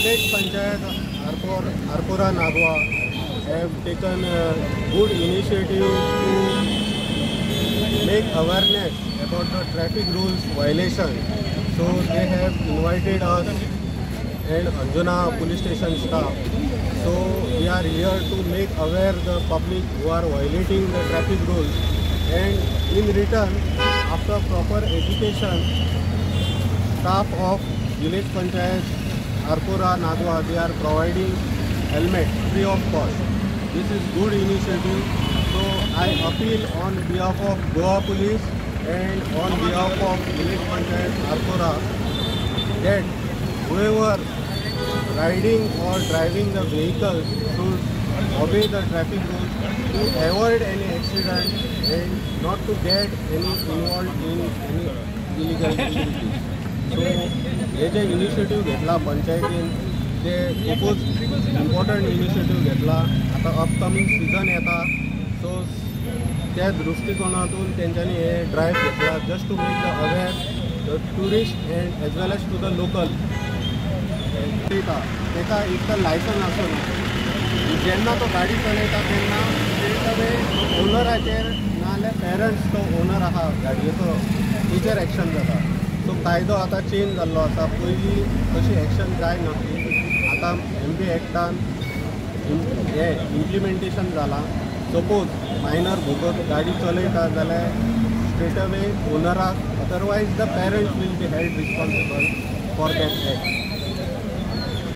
village panchayat Arpora Nagwa have taken a good initiative to make awareness about the traffic rules violation. So they have invited us and Anjuna police station staff. So we are here to make aware the public who are violating the traffic rules, and in return, after proper education, staff of village panchayat Arpora Nagwa, they are providing helmet free of cost. This is good initiative. So I appeal on behalf of Goa Police and on behalf of village panchayat Arpora that whoever riding or driving the vehicle should obey the traffic rules to avoid any accident and not to get any involved in any illegal activities. So hey J initiative घेतला पंचायतीन ते खूपच important initiative घेतला. आता upcoming season येता, so त्या दृष्टिकोनातून त्यांच्यानी हे ड्राईव्ह घेतला just to make the aware the tourist and as well as to the local. तेका एक तर लायसन आसून जेन्ना तो गाडी चलयता तेन्ना ओनराचेर नाजाल्यार पेरंट्स तो ओनर आहा गाडयेचो तेचेर एक्शन जाता. सो कायदो आतां चेंज जाल्लो आसा. पयलीं तशी एक्शन जाय नासली. आतां MP एक्टान हे इम्प्लिमेंटेशन जालां. सपोज मायनर भुरगो गाडी चलयता जाल्यार स्ट्रेट अवे ओनराक, otherwise the parents will be held responsible for that act.